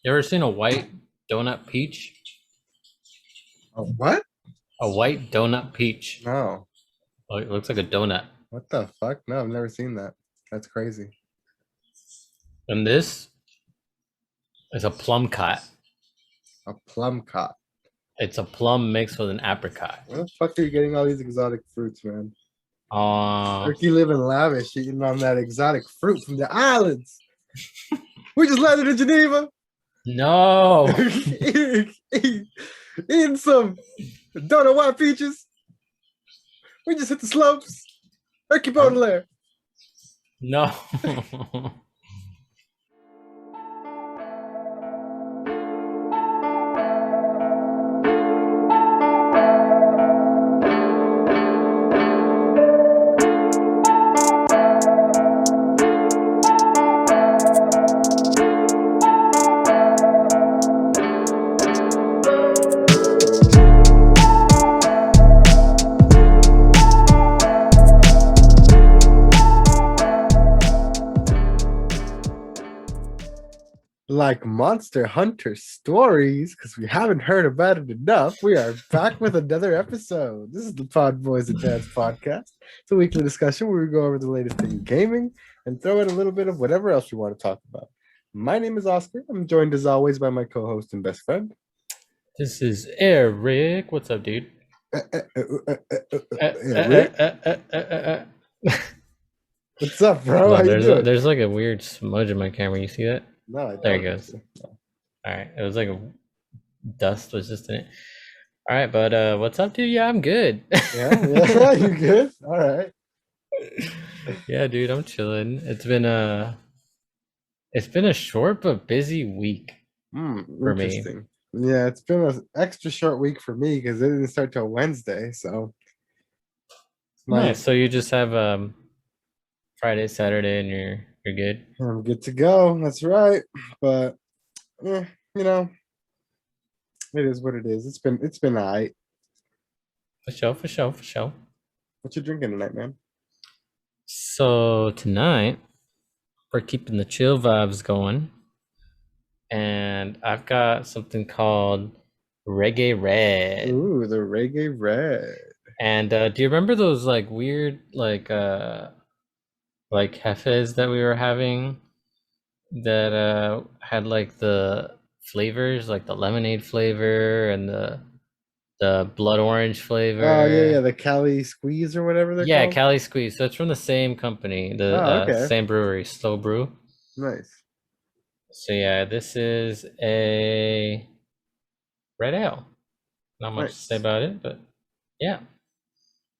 You ever seen a white donut peach? Oh, what? A white donut peach. No. Oh, it looks like a donut. What the fuck? No, I've never seen that. That's crazy. And this is a plum cot. A plum cot. It's a plum mixed with an apricot. Where the fuck are you getting all these exotic fruits, man? Uh, Turkey living lavish, eating on that exotic fruit from the islands. We just landed in Geneva. no, Eating some donut white peaches. We just hit the slopes. Turkey Baudelaire. no. Like Monster Hunter stories, because we haven't heard about it enough, we are back with another episode. This is the PodBoyz Advanced Podcast. It's a weekly discussion where we go over the latest thing in gaming and throw in a little bit of whatever else we want to talk about. My name is Oscar. I'm joined as always by my co-host and best friend. This is Eric. What's up, dude? Eric. What's up, bro? How you doing? There's like a weird smudge in my camera. You see that? No, I don't. There it goes. All right. It was like a dust was just in it. All right, but what's up, dude? Yeah, I'm good. Yeah, you good? All right. Yeah, dude, I'm chilling. It's been a short but busy week for me. Interesting. Yeah, it's been an extra short week for me because it didn't start till Wednesday. So Nice. So you just have Friday, Saturday, and you're good. I'm good to go. That's right. But you know, it is what it is. It's been all right. For sure. What you drinking tonight, man? So tonight we're keeping the chill vibes going, and I've got something called Reggae Red. Ooh, the Reggae Red. And do you remember those like weird like cafes that we were having that had like the flavors, like the lemonade flavor and the blood orange flavor? Oh yeah, the Cali Squeeze or whatever they're called. Cali Squeeze. So it's from the same company, the okay. same brewery, Slow Brew. Nice. So yeah, this is a red ale. Not much to say about it, but yeah.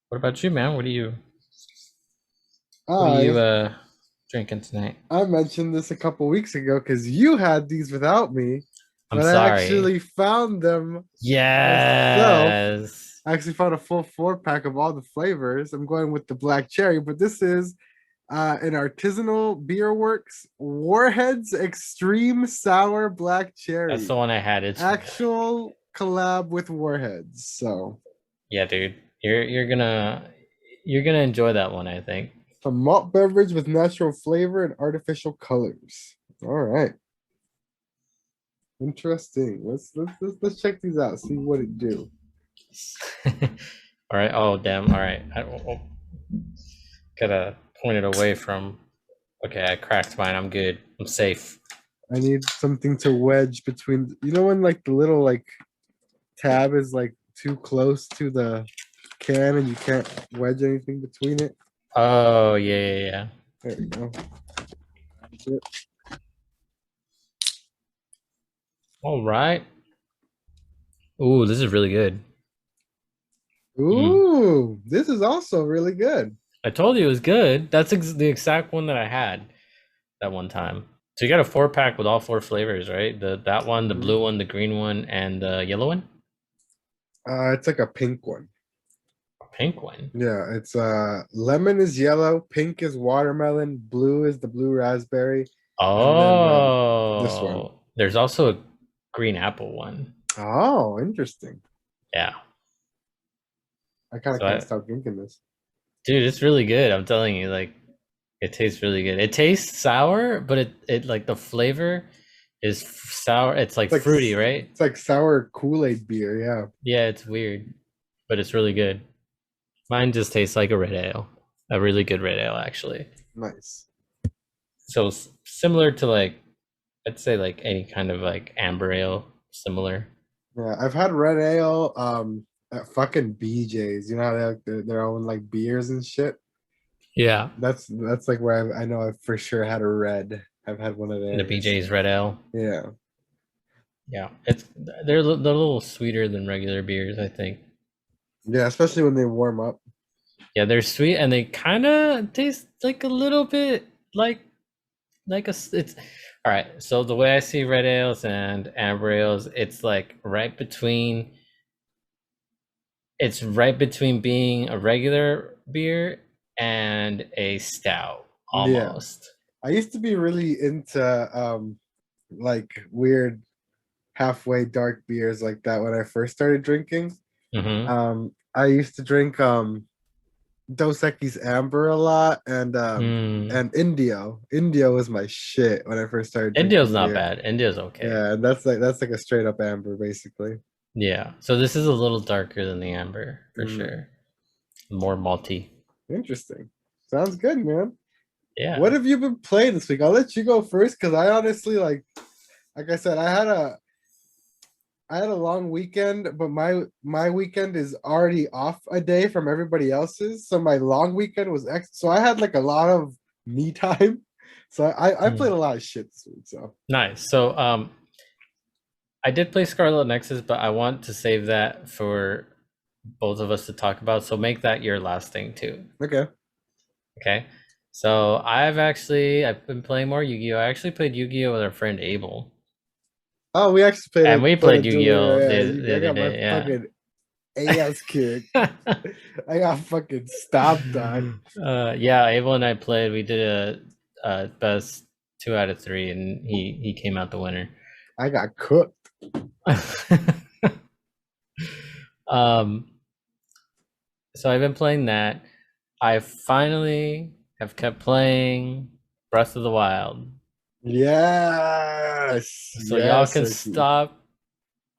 What about you, man? What are you drinking tonight? I mentioned this a couple weeks ago because you had these without me. I'm but sorry. I actually found them. Yes. Myself. I actually found a full 4-pack of all the flavors. I'm going with the black cherry, but this is an artisanal beer works Warheads Extreme Sour Black Cherry. That's the one I had. It's actual collab with Warheads. So yeah, dude, you're gonna enjoy that one, I think. A malt beverage with natural flavor and artificial colors. All right. Interesting. Let's check these out. See what it do. All right. Oh damn. All right. Gotta point it away from. Okay, I cracked mine. I'm good. I'm safe. I need something to wedge between. You know when like the little like tab is like too close to the can and you can't wedge anything between it. Oh yeah. There we go. All right. Ooh, this is really good. Ooh, this is also really good. I told you it was good. That's the exact one that I had that one time. So you got a 4-pack with all 4 flavors, right? That one, the blue one, the green one, and the yellow one. It's like a pink one. A pink one. Yeah, it's lemon is yellow, pink is watermelon, blue is the blue raspberry. Oh, then, this one. There's also a green apple one. Oh, interesting. Yeah. I kind of can't stop drinking this. Dude, it's really good. I'm telling you, like, it tastes really good. It tastes sour, but it like the flavor is sour. It's like It's like fruity, right? it's like sour Kool-Aid beer. Yeah. Yeah, it's weird, but it's really good. Mine just tastes like a red ale, a really good red ale, actually. Nice. So similar to like, I'd say like any kind of like amber ale, similar. Yeah, I've had red ale at fucking BJ's. You know how they have their own like beers and shit. Yeah, That's like where I know I've for sure had a red. I've had one of the theirs. BJ's red ale. Yeah. Yeah, they're a little sweeter than regular beers, I think. Yeah, especially when they warm up. Yeah, they're sweet and they kind of taste like a little bit like it's all right. So the way I see red ales and amber ales, it's right between being a regular beer and a stout Yeah. almost. I used to be really into like weird halfway dark beers like that when I first started drinking. Mm-hmm. I used to drink Dos Equis Amber a lot and Indio. Indio was my shit when I first started Indio's drinking not beer. bad. Indio's okay. Yeah, and that's like a straight up amber basically. Yeah. So this is a little darker than the amber for Mm, sure. More malty. interesting. Sounds good, man. What Yeah. have you been playing this week? I'll let you go first because I honestly like I said, I had a long weekend, but my weekend is already off a day from everybody else's. So my long weekend was so I had like a lot of me time. So I played Hmm. a lot of shit this week. So Nice. So I did play Scarlet Nexus, but I want to save that for both of us to talk about. So make that your last thing too. okay. Okay. So I've been playing more Yu-Gi-Oh! I actually played Yu-Gi-Oh! With our friend Abel. Oh, we actually And we played a played duel. Yu-Gi-Oh! Yeah, The I other got my day, yeah. fucking ass kicked. I got fucking stomped on. Yeah, Abel and I played. We did a best 2 out of 3, and he came out the winner. I got cooked. um, so I've been playing that. I finally have kept playing Breath of the Wild. Yes, So y'all yes, can Ricky. stop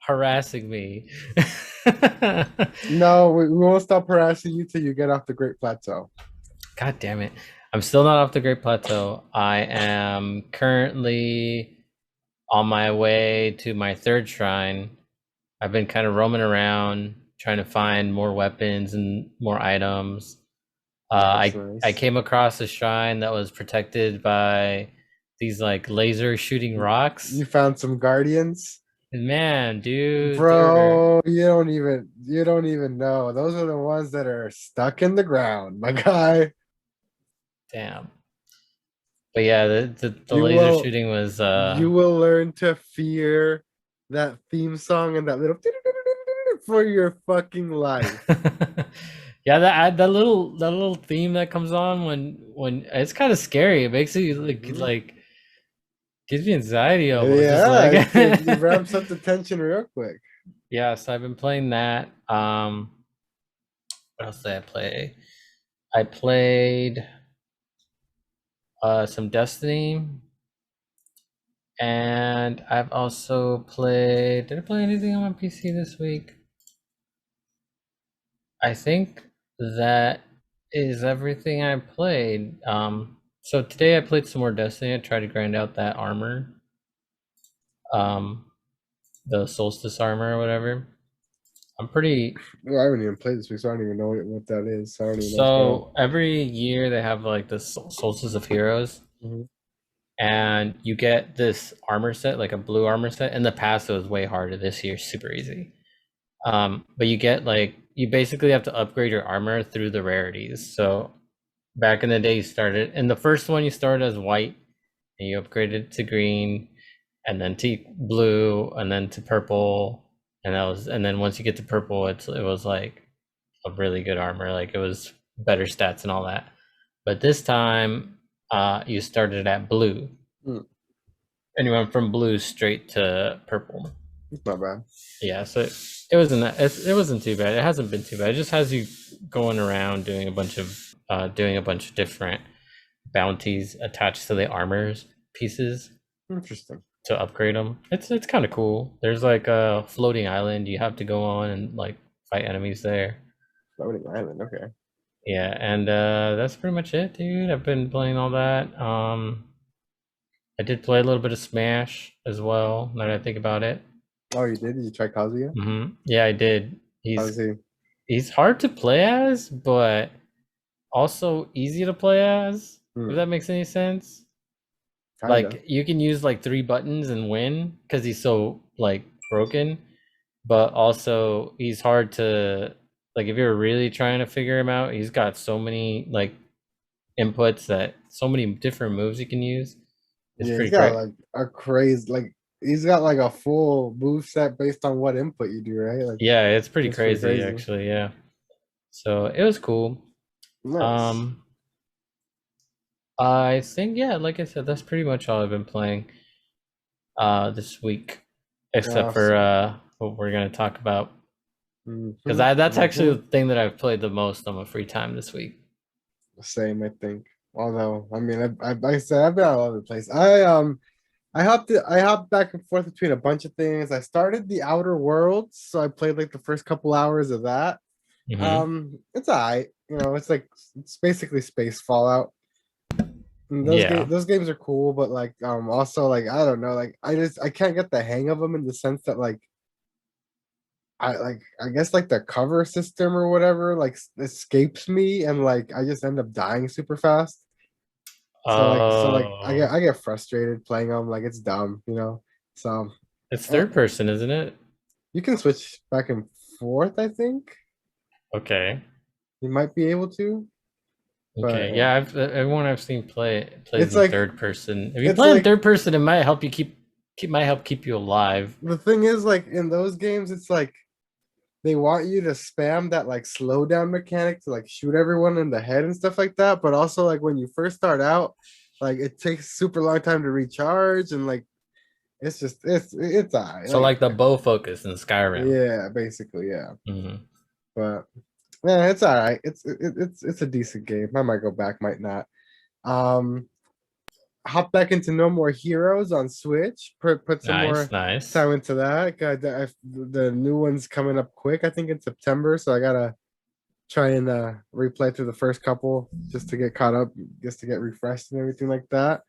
harassing me. No, we won't stop harassing you till you get off the Great Plateau. God damn it. I'm still not off the Great Plateau. I am currently on my way to my third shrine. I've been kind of roaming around trying to find more weapons and more items. Nice, I nice. came across a shrine that was protected by these like laser shooting rocks. You found some guardians, And man, dude, they're bro. You don't even know. Those are the ones that are stuck in the ground, my guy. damn. But yeah, the You laser will shooting was you will learn to fear that theme song and that little for your fucking life. yeah, that little theme that comes on when it's kind of scary. It makes you Mhm. like gives me anxiety almost. Just Yeah, like it ramps up the tension real quick. yeah, so I've been playing that. What else did I play? I played some Destiny, and I've also played. Did I play anything on my PC this week? I think that is everything I played. So today I played some more Destiny. I tried to grind out that armor, um, the Solstice armor or whatever. I'm pretty. Well, I haven't even played this week, so I don't even know what that is. So I don't even know what's going on. So every year they have like the Solstice of Heroes, Mhm. and you get this armor set, like a blue armor set. In the past, it was way harder. This year, super easy. But you get like you basically have to upgrade your armor through the rarities. So back in the day, you started in the first one. You started as white, and you upgraded to green, and then to blue, and then to purple, and then once you get to purple, it was like a really good armor. Like it was better stats and all that. But this time, you started at blue, Mm, and you went from blue straight to purple. it's not bad. Yeah, so it wasn't too bad. It hasn't been too bad. It just has you going around doing a bunch of different bounties attached to the armors pieces. Interesting. to upgrade them. It's kind of cool. There's like a floating island you have to go on and like fight enemies there. Floating Island. Okay. Yeah, and that's pretty much it, dude. I've been playing all that. I did play a little bit of Smash as well. Now that I think about it. Oh, you did? Did you try Kazuya? Yeah, I did. How's he? He's hard to play as, but also easy to play as. If Hmm. that makes any sense. Kinda. Like you can use like three buttons and win because he's so like broken, but also he's hard to like if you're really trying to figure him out, he's got so many like inputs that so many different moves you can use. It's Yeah, he's pretty got great. like a crazy like he's got like a full move set based on what input you do, right? Like Yeah, it's pretty that's pretty crazy crazy. actually, yeah. So it was cool. Nice. Um I think yeah, like I said, that's pretty much all I've been playing this week. Except for Awesome. what we're gonna talk about. Because Hmm. that's actually Hmm. the thing that I've played the most on my free time this week. Same, I think. Although, I mean, like I said, I've been all over the place. I hopped back and forth between a bunch of things. I started the Outer Worlds, so I played like the first couple hours of that. Hmm. It's alright. You know, it's like it's basically space Fallout. And Yeah. those games are cool, but like also like I don't know, like I can't get the hang of them in the sense that I guess like the cover system or whatever like escapes me and like I just end up dying super fast. So Oh, I get frustrated playing them like it's dumb, you know. So it's uh, third person, isn't it? you can switch back and forth. I think Okay. you might be able to, but Okay. Yeah, I've everyone I've seen plays it's in like third person. If you it's play in like third person, it might help you keep might help keep you alive. the thing is like in those games, it's like they want you to spam that like slowdown mechanic to like shoot everyone in the head and stuff like that. But also like when you first start out, like it takes super long time to recharge and like it's just it's So like like the bow focus in Skyrim. yeah, basically yeah. Hmm. But yeah, it's all right. It's a decent game. I might go back, might not. Um, hop back into No More Heroes on Switch. Put some Nice, more nice. time into that. The new one's coming up quick. I think in September, so I gotta try and replay through the first couple just to get caught up, just to get refreshed and everything like that.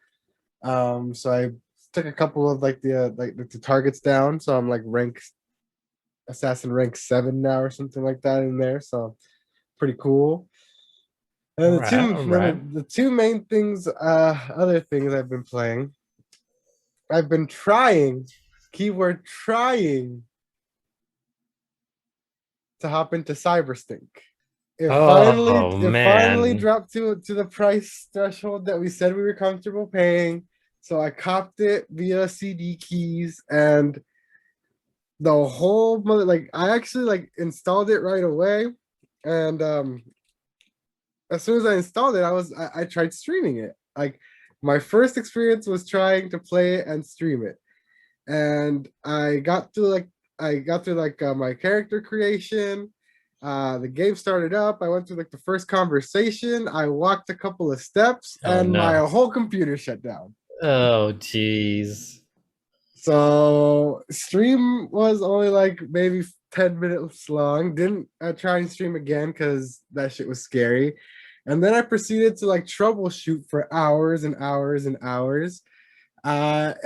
So I took a couple of like the targets down, so I'm like rank assassin rank 7 now or something like that in there. So pretty cool. All And right, all right. the two main things, other things I've been playing. I've been trying, keyword trying, to hop into Cyberstink. Oh It finally man. dropped to the price threshold that we said we were comfortable paying. So I copped it via CD keys and the whole mother like I actually like installed it right away. And as soon as I installed it, I tried streaming it. Like my first experience was trying to play it and stream it, and I got through like my character creation. The game started up. I went through like the first conversation. I walked a couple of steps, Oh and my no. whole computer shut down. Oh jeez. So stream was only like maybe 10 minutes long. Didn't try and stream again because that shit was scary. And then I proceeded to like troubleshoot for hours and hours and hours. With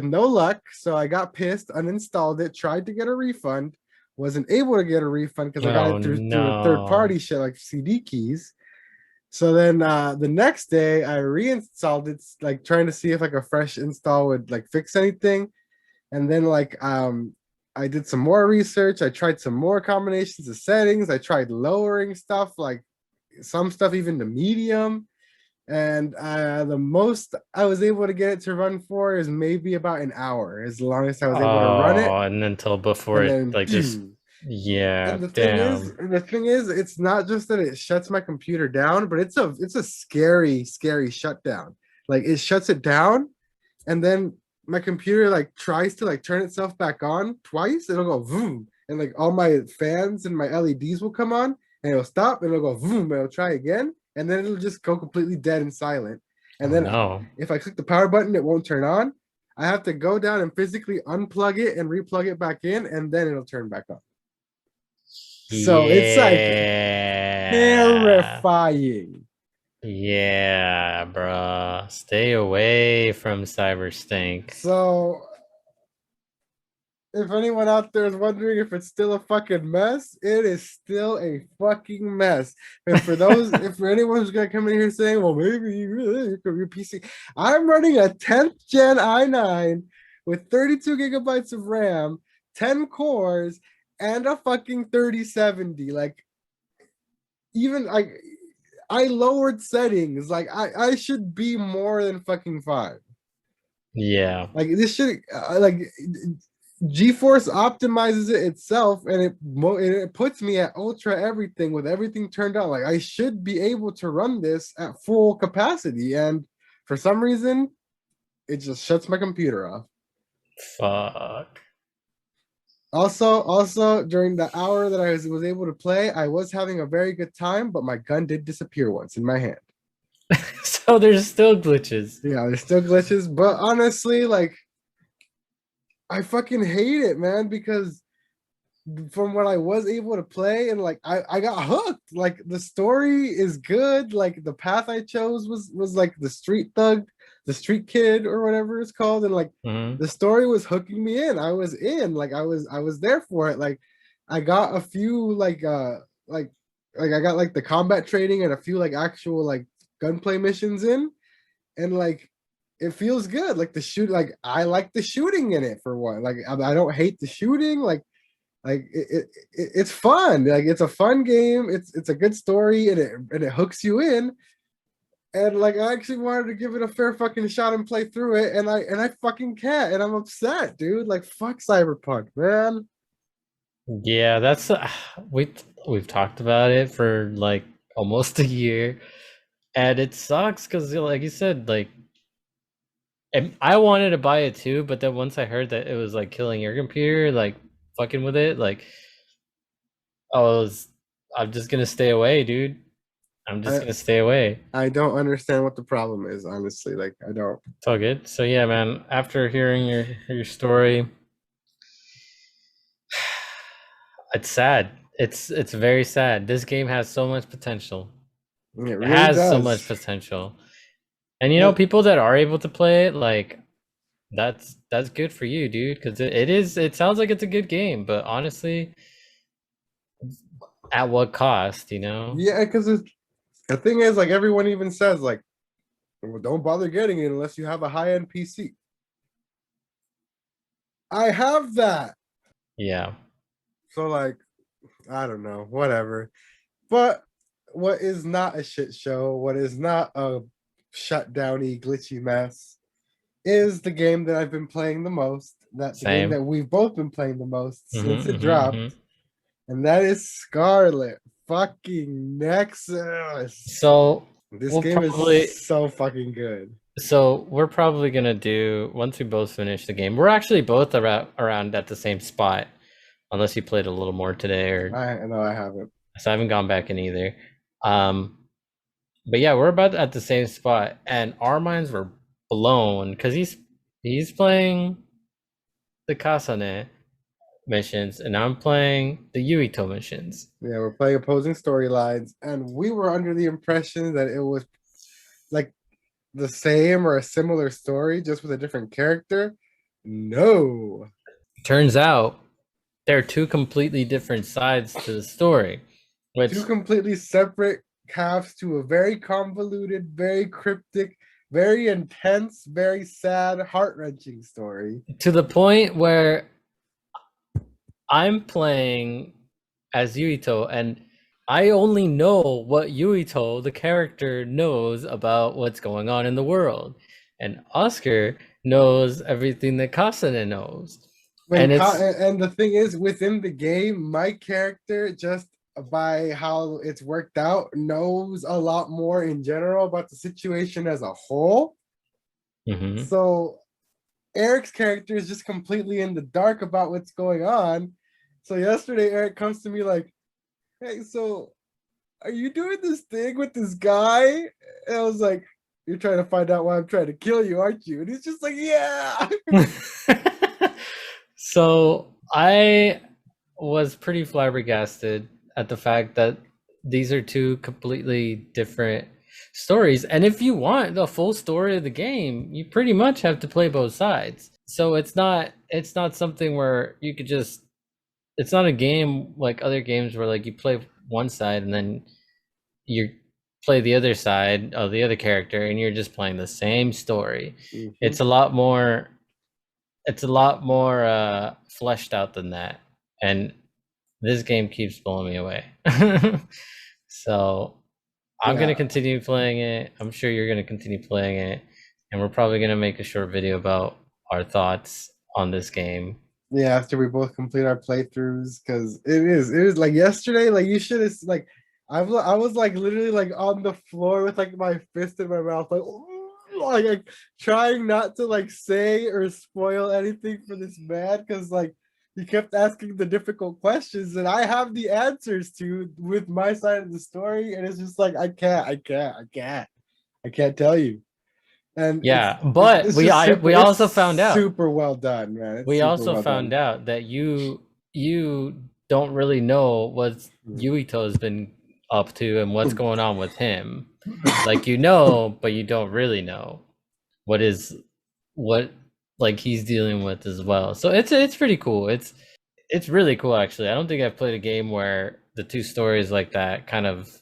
no luck, so I got pissed, uninstalled it, tried to get a refund, wasn't able to get a refund because I got Oh it through a third no. party shit like CD keys. So then the next day I reinstalled it, like trying to see if like a fresh install would like fix anything. And then I did some more research. I tried some more combinations of settings. I tried lowering stuff, like some stuff even to medium. And the most I was able to get it to run for is maybe about an hour, as long as I was able to run it. Oh, and until before And it then like just yeah, damn. and the thing is, it's not just that it shuts my computer down, but it's a scary, scary shutdown. Like it shuts it down, and then my computer like tries to like turn itself back on twice. It'll go boom, and like all my fans and my LEDs will come on, and it'll stop, and it'll go boom, and it'll try again, and then it'll just go completely dead and silent. And Oh then no. if I click the power button, it won't turn on. I have to go down and physically unplug it and replug it back in, and then it'll turn back on. So it's like Yeah. terrifying. Yeah, bro. Stay away from cyber stink. So if anyone out there is wondering if it's still a fucking mess, it is still a fucking mess. And for those, if for anyone who's gonna come in here saying, well, maybe you could be PC, I'm running a 10th gen i9 with 32 gigabytes of RAM, 10 cores, and a fucking 3070. Like, even like I lowered settings. Like I should be more than fucking fine. Yeah. Like this should like GeForce optimizes it itself, and it puts me at ultra everything with everything turned on. Like I should be able to run this at full capacity, and for some reason, it just shuts my computer off. Fuck. Also, during the hour that I was able to play, I was having a very good time, but my gun did disappear once in my hand. So there's still glitches. Yeah, there's still glitches, but honestly, like I fucking hate it, man, because from what I was able to play, and like I got hooked. Like the story is good. Like the path I chose was like the street thug, the street kid or whatever it's called, and like Mm-hmm. the story was hooking me in. I was in. Like I was there for it. Like I got a few like I got like the combat training and a few like actual like gunplay missions in, and like it feels good. Like the shoot, like I like the shooting in it for one. Like I don't hate the shooting. Like it's fun. Like it's a fun game. It's a good story, and it hooks you in. And like I actually wanted to give it a fair fucking shot and play through it, and I fucking can't, and I'm upset, dude. Like fuck Cyberpunk, man. Yeah, that's we've talked about it for like almost a year, and it sucks because, like you said, like and I wanted to buy it too, but then once I heard that it was like killing your computer, like fucking with it, like I'm just gonna stay away, dude. I'm just I gonna stay away. I don't understand what the problem is, honestly. Like I don't. It's all good. So yeah, man. After hearing your story, it's sad. It's very sad. This game has so much potential. It It really has so much does. potential. And you know, people that are able to play it, like that's good for you, dude. Because it sounds like it's a good game, but honestly, at what cost? You know? Yeah, because the thing is, like everyone even says, like, well, don't bother getting it unless you have a high end PC. I have that. Yeah. So like, I don't know, whatever. But what is not a shit show, what is not a shutdowny glitchy mess, is the game that I've been playing the most. That the game Same. that we've both been playing the most since it Mm-hmm, dropped, mm-hmm. and that is Scarlet fucking Nexus. So This we'll game is probably so fucking good. so we're probably gonna do once we both finish the game. We're actually both around at the same spot, unless you played a little more today, or I know I haven't. so I haven't gone back in either. Um, but yeah, we're about at the same spot, and our minds were blown because he's playing the Kasane missions, and I'm playing the Yuito missions. Yeah, we're playing opposing storylines, and we were under the impression that it was like the same or a similar story, just with a different character. No, Turns out there are two completely different sides to the story, two which completely separate paths to a very convoluted, very cryptic, very intense, very sad, heart-wrenching story. to the point where I'm playing as Yuito, and I only know what Yuito, the character, knows about what's going on in the world. And Oscar knows everything that Kasane knows. And it's And the thing is, within the game, my character, just by how it's worked out, knows a lot more in general about the situation as a whole. Mhm. So Eric's character is just completely in the dark about what's going on. So yesterday, Eric comes to me like, "Hey, so are you doing this thing with this guy?" And I was like, You're trying to find out why I'm trying to kill you, aren't you? And he's just like, yeah. So I was pretty flabbergasted at the fact that these are two completely different stories. And if you want the full story of the game, you pretty much have to play both sides. So it's not something where you could just it's not a game like other games where like you play one side and then you play the other side of the other character and you're just playing the same story. Mhm. It's a lot more fleshed out than that. And this game keeps blowing me away. So I'm gonna Yeah. continue playing it. I'm sure you're gonna continue playing it, and we're probably gonna make a short video about our thoughts on this game. Yeah, after we both complete our playthroughs, because it is like yesterday, like you should have like I was like literally like on the floor with like my fist in my mouth, like like trying not to like say or spoil anything for this man, because like he kept asking the difficult questions and I have the answers to with my side of the story, and it's just like I can't tell you. And Yeah, it's but it's just we super also found it's out super well done, man. It's we super also well found done. out that you don't really know what Yuito's been up to and what's going on with him. Like you know, but you don't really know what is what like he's dealing with as well. So it's pretty cool. It's really cool actually. I don't think I've played a game where the two stories like that kind of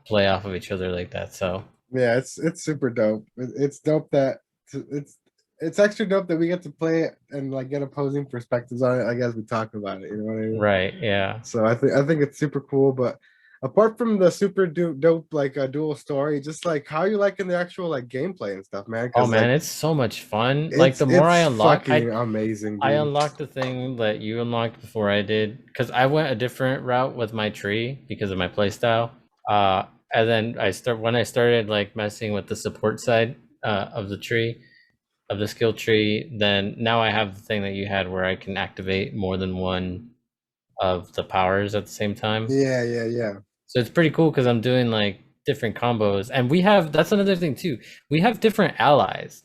play off of each other like that. So Yeah, it's super dope. It's dope that it's it's extra dope that we get to play it and like get opposing perspectives on it, I guess we talk about it, you know what I mean? right, yeah. So I think it's super cool, but apart from the super dope like a dual story, just like how you liking the actual like gameplay and stuff, man, Oh because man, like it's so much fun. Like the more I it's unlock, fucking amazing, I dude. unlocked the thing that you unlocked before I did because I went a different route with my tree because of my playstyle. Uh, and then when I started like messing with the support side of the tree of the skill tree, then now I have the thing that you had where I can activate more than one of the powers at the same time. Yeah, yeah, yeah. So it's pretty cool because I'm doing like different combos, and that's another thing too. We have different allies.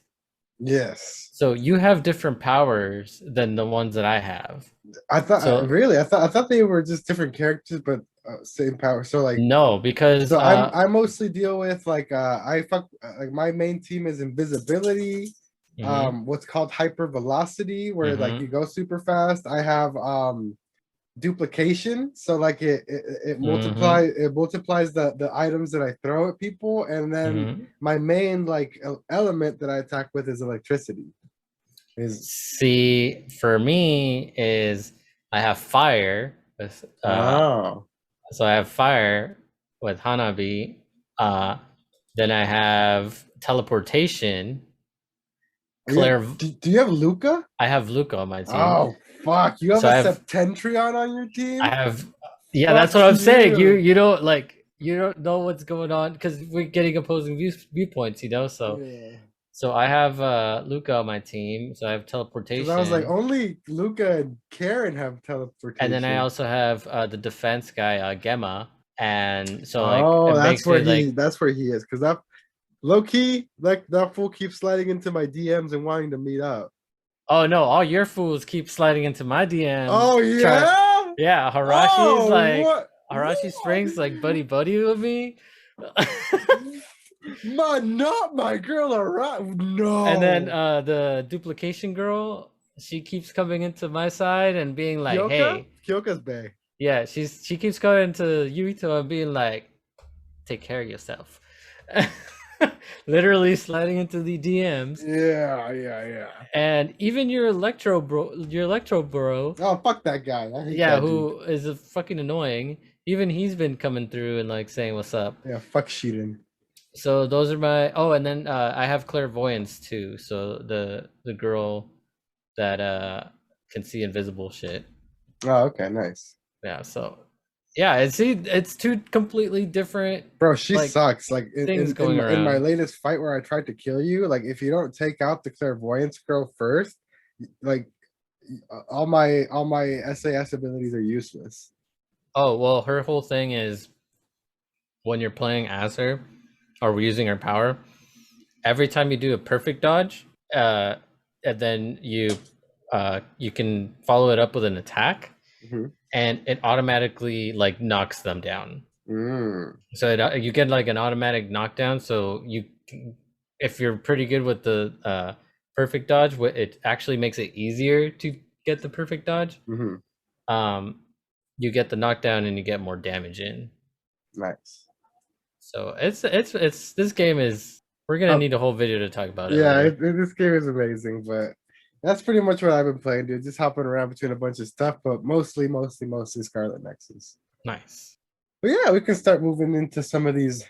Yes. So you have different powers than the ones that I have. I thought So really I thought they were just different characters but same power. So like no, because so I mostly deal with like I fuck like my main team is invisibility, mhm, what's called hyper velocity, where like you mhm, go super fast. I have duplication, so like mhm, it multiplies the items that I throw at people, and then mhm. my main like element that I attack with is electricity. Is See, for me is I have fire with oh so I have fire with Hanabi. Uh then I have teleportation. yeah. Claire Do you have Luca? I have Luca on my team. Oh fuck! You have So a Septentrion on your I team? have yeah, that's Fuck what I'm saying. you! You don't know what's going on because we're getting opposing viewpoints, you know. So Yeah. so I have Luca on my team, so I have Because I was like, teleportation. only Luca and Karen have And then I teleportation. also have the defense guy, Gemma. And so like Oh, it makes me like that's where he is. Because that low key, like that fool keeps sliding into my DMs and wanting to meet up. oh no, all your fools keep sliding into my DMs. Oh Try yeah. yeah, Harashi's Oh like what? Harashi Springs like buddy with me. Not my girl around. And then No. the duplication girl, she keeps coming into my side and being like, Kyoka? "Hey, Kyoka's Bay. yeah." She keeps coming to Yuito and being like, "Take care of yourself." Literally sliding into the DMs, Yeah, yeah, yeah. and even your electro bro, Oh, fuck that guy. I hate yeah, that dude. who is a fucking annoying. Even he's been coming through and like saying what's up. Yeah, fuck Sheeran. So those are my and then I have clairvoyance too. So the girl that can see invisible shit. Oh, okay, nice. Yeah, so yeah, it's two completely different Bro, she like sucks. Like things going in my around. latest fight where I tried to kill you, like if you don't take out the clairvoyance girl first, like all my SAS abilities are useless. Oh, well, her whole thing is when you're playing as her or we're using her power, every time you do a perfect dodge, and then you can follow it up with an attack, Hmm. and it automatically like knocks them down. Mm, So you get like an automatic knockdown. So if you're pretty good with the perfect dodge, it actually makes it easier to get the perfect dodge. hmm. Um, you get the knockdown and you get more damage in. Nice. So it's this game is we're gonna Um, need a whole video to talk about it yeah, later. this game is amazing, but that's pretty much what I've been playing, dude. Just hopping around between a bunch of stuff, but mostly Scarlet Nexus. Nice. But yeah, we can start moving into some of these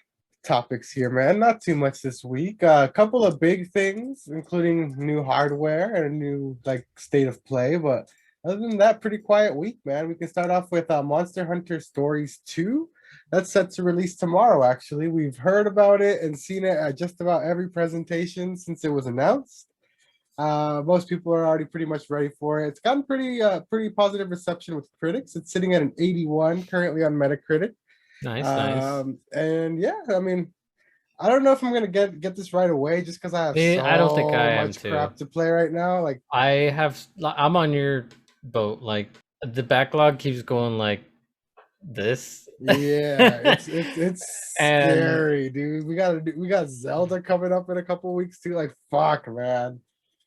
topics here, man. Not too much this week. A couple of big things, including new hardware and a new like state of play. But other than that, pretty quiet week, man. We can start off with Monster Hunter Stories 2. That's set to release tomorrow, actually. We've heard about it and seen it at just about every presentation since it was announced. Most people are already pretty much ready for it. It's gotten pretty positive reception with critics. It's sitting at an 81 currently on Metacritic. Nice, nice. And yeah, I mean, I don't know if I'm gonna get this right away just because I have I don't think so I am much too. crap to play right now. Like, I'm on your boat. Like the backlog keeps going like this. yeah, it's And scary, dude. We got Zelda coming up in a couple weeks too. Like, fuck, man.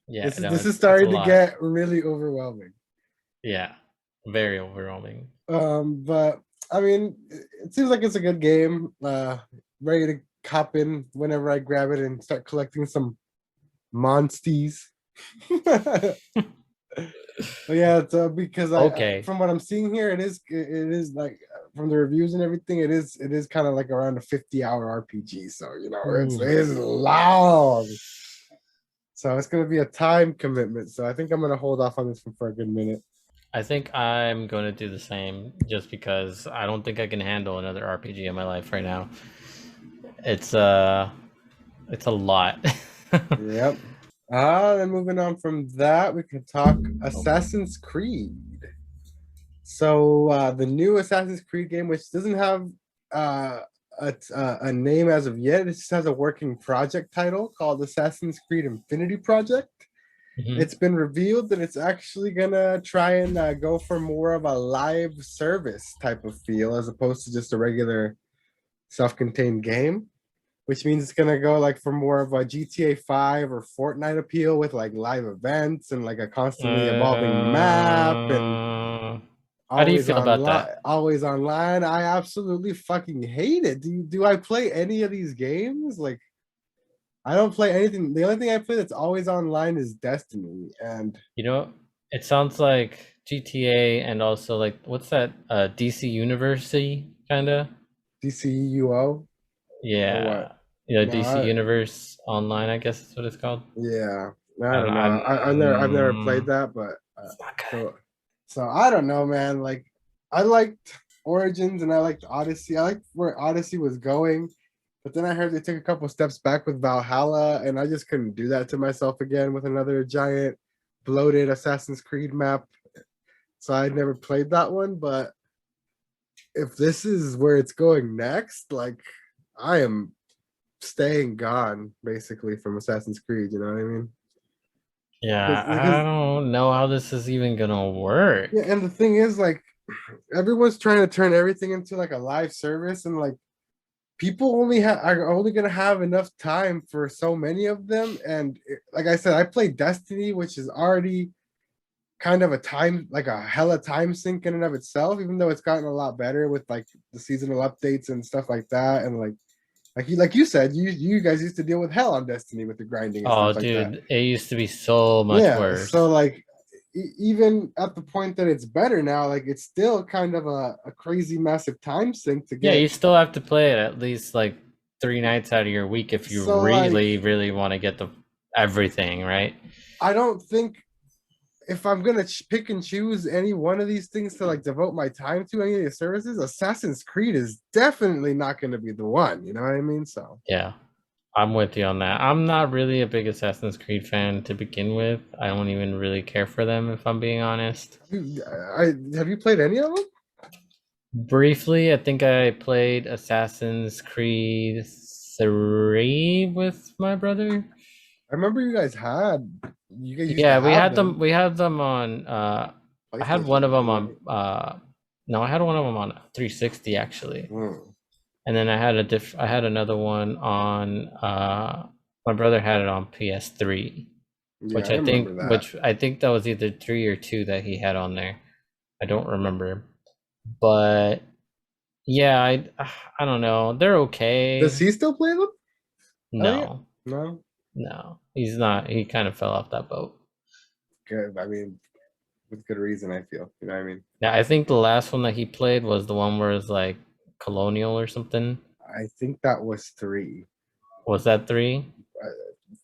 yeah, no, This is it's a starting to lot. get really overwhelming. Yeah. Very overwhelming. But I mean, it seems like it's a good game. Ready to cop in whenever I grab it and start collecting some monsties. But yeah, it's, because Okay. from what I'm seeing here, it is like from the reviews and everything, it is kind of like around a 50-hour RPG. So you know, Ooh. it's long. So it's gonna be a time commitment. So I think I'm gonna hold off on this one for a good minute. I think I'm going to do the same just because I don't think I can handle another RPG in my life right now. It's it's a lot. Yep. Then moving on from that, we can talk Assassin's Creed. So the new Assassin's Creed game, which doesn't have uh, a name as of yet, it just has a working project title called Assassin's Creed Infinity Project. Mhm. It's been revealed that it's actually gonna try and go for more of a live service type of feel as opposed to just a regular self-contained game, which means it's gonna go like for more of a GTA 5 or Fortnite appeal with like live events and like a constantly evolving map and Uh, how do you feel about that? always online. I absolutely fucking hate it. Do I play any of these games? Like, I don't play anything. The only thing I play that's always online is Destiny and You know, it sounds like GTA and also like what's that DC University kind of? DCUO or what? Yeah. Yeah, No, DC Universe Online, I guess is what it's called. yeah, I I don't don't know. I've never played I'm that, but it's not good. so I don't know, man. Like, I liked Origins and I liked Odyssey. I liked where Odyssey was going, but then I heard they took a couple steps back with Valhalla, and I just couldn't do that to myself again with another giant bloated Assassin's Creed map. So I never played that one, but if this is where it's going next, like, I am staying gone basically from Assassin's Creed. You know what I mean? Yeah, I Because don't know how this is even gonna yeah, work. and the thing is, like, everyone's trying to turn everything into like a live service, and like people are only gonna have enough time for so many of them. And like I said, I play Destiny, which is already kind of a time like a hella time sink in and of itself, even though it's gotten a lot better with like the seasonal updates and stuff like that. And like you said, you guys used to deal with hell on Destiny with the grinding and Oh, stuff like that. dude, it used to be so much Yeah, so worse. like even at the point that it's better now, like it's still kind of a crazy massive time sink to Yeah, get. you still have to play it at least like 3 nights out of your week if you So like really, really want to get the everything, right? I don't think if I'm gonna pick and choose any one of these things to like devote my time to any of the services, Assassin's Creed is definitely not gonna be the one. You know what I mean? So Yeah, I'm with you on that. I'm not really a big Assassin's Creed fan to begin with. I don't even really care for them if I'm being honest. have you played any of them? Briefly, I think I played Assassin's Creed 3 with my brother. I remember you guys used to Yeah, we have had them. them. We had them on. I had one of PlayStation them too, on. right? No, I had one of them on 360 actually, Hmm. and then I had another one on. My brother had it on PS3, Yeah, I remember that. which I think that was either 3 or 2 that he had on there. I don't remember, but yeah, I don't know. They're Does okay. he still play them? Elliot? No, No. no, he's not. He kind of fell off that boat. Good. I mean, with good reason, I feel. You know what I mean? Yeah, I think the last one that he played was the one where it's like Colonial or something. I think that was three. Was that 3? Uh,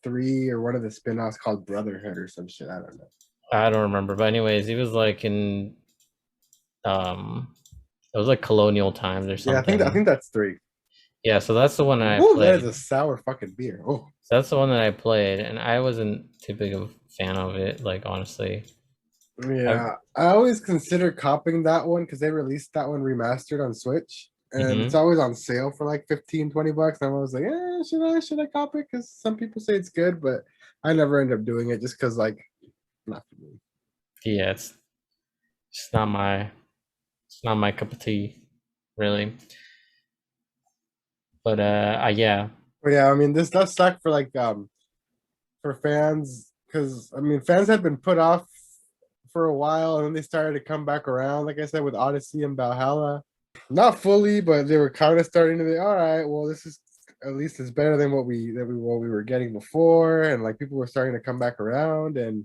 Three or one of the spin-offs called Brotherhood or some shit. I don't know. I don't remember. But anyways, he was like in um it was like colonial times or Yeah, I something. think that's three. Yeah, so that's the one I Whoa, that is played. a sour fucking beer. Oh. So that's the one that I played, and I wasn't too big of a fan of it, like honestly. I Yeah, I always consider copying that one because they released that one remastered on Switch, and it's hmm always on sale for like 15-20 bucks. And I was like, should I copy it? Because some people say it's good, but I never end up doing it just because like not for me. Yeah, it's not my cup of tea, really. But yeah. But yeah, I mean this does suck for like for fans because I mean fans have been put off for a while and then they started to come back around. Like I said with Odyssey and Valhalla, not fully, but they were kind of starting to be all right. Well, this is at least it's better than what we were getting before, and like people were starting to come back around. And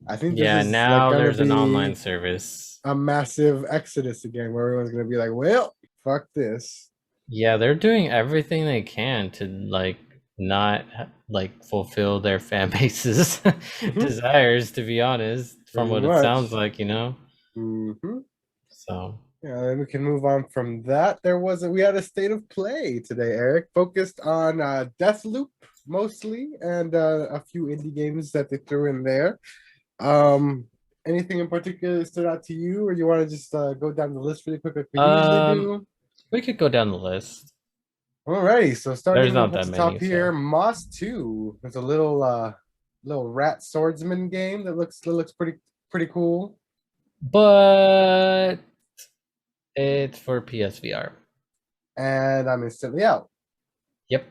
I think this Yeah, is like now gonna there's an online be service. a massive exodus again, where everyone's gonna be like, "Well, fuck this." Yeah, they're doing everything they can to like not like fulfill their fan base's Mhm. desires, to be honest, from Pretty what it sounds much. like, you know? Hmm. So, Yeah, then we can move on from that. We had a state of play today, Eric, focused on Deathloop mostly, and a few indie games that they threw in there. Um, Anything in particular that stood out to you, or you want to just go down the list really quick like we usually um, do? we could go down the list. Alrighty, so There's starting not at that the top many, here, so. Moss 2. It's a little rat swordsman game that looks pretty cool. But it's for PSVR. And I'm instantly out. Yep.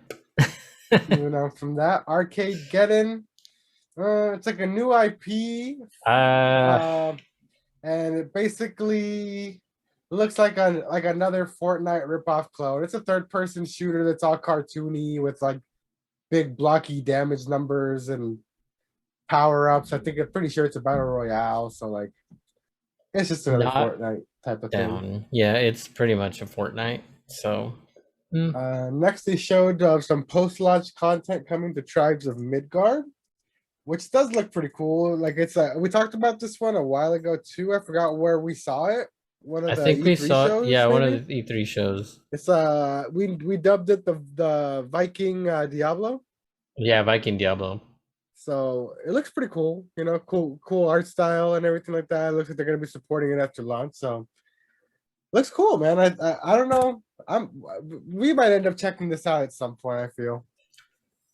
Moving on from that, Arcade Geddon. It's like a new IP. uh, Um, and it basically looks like another Fortnite ripoff clone. It's a third-person shooter that's all cartoony with like big blocky damage numbers and power-ups. I think I'm pretty sure it's a battle royale, so like it's just another not Fortnite type of thing. down. Yeah, it's pretty much a Fortnite. So, mm, Next, they showed some post-launch content coming to Tribes of Midgard, which does look pretty cool. Like we talked about this one a while ago too. I forgot where we saw it. One I of the think we E3 saw, yeah, shows, one maybe. of the E3 shows. It's we dubbed it the Viking Diablo. Yeah, Viking Diablo. So it looks pretty cool, cool art style and everything like that. It looks like they're gonna be supporting it after launch. So looks cool, man. I don't know. We might end up checking this out at some point, I feel.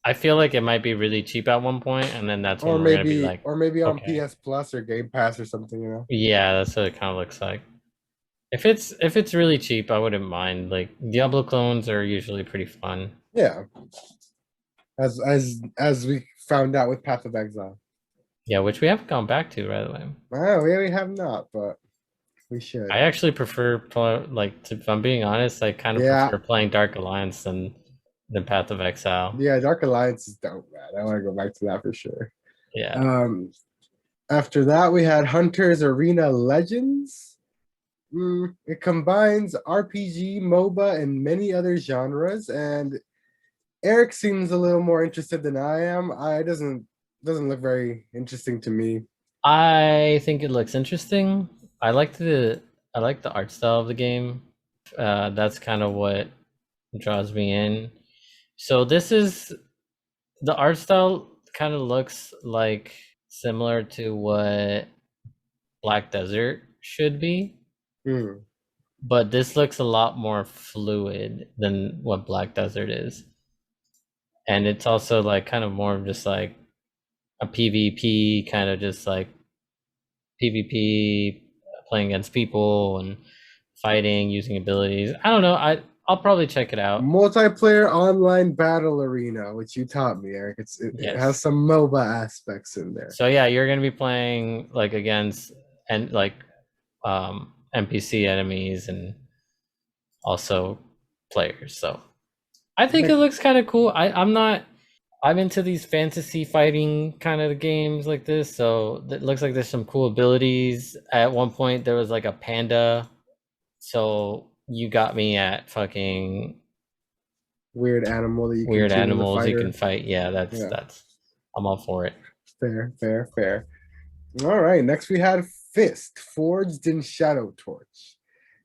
I feel like it might be really cheap at one point, and then that's Or when we're gonna be maybe like, or maybe on okay, PS Plus or Game Pass or something. yeah, that's what it kind of looks like. If it's really cheap, I wouldn't mind. Like Diablo clones are usually pretty fun. Yeah. As we found out with Path of Exile. Yeah, which we haven't gone back to, by the way. We have not, but we I should. actually prefer like if I'm being honest, I kind of Yeah, prefer playing Dark Alliance than Path of Exile. yeah, Dark Alliance is dope, man. I want to go back to that for sure. Yeah. Um, After that, we had Hunter's Arena Legends. It combines RPG, MOBA, and many other genres. And Eric seems a little more interested than I am. I doesn't look very interesting to me. I think it looks interesting. I like the art style of the game. That's kind of what draws me in. So this is the art style kind of looks like similar to what Black Desert should be, Hmm. but this looks a lot more fluid than what Black Desert is. and it's also like kind of more of just like a PvP kind of just like PvP playing against people and fighting using abilities. I don't know. I'll probably check it out. Multiplayer online battle arena, which you taught me, Eric. It has Yes. some MOBA aspects in there. So yeah, you're gonna be playing like against and like NPC enemies and also players. So I think it Nick, looks kind of cool. I'm into these fantasy fighting kind of games like this, so it looks like there's some cool abilities. At one point there was like a panda, so you got me at fucking weird animal that you can weird tune as a animals you can fighter. fight. Yeah, Yeah, that's I'm all for it. fair, fair, fair. All right, next we had Fist, Forged in Shadow Torch.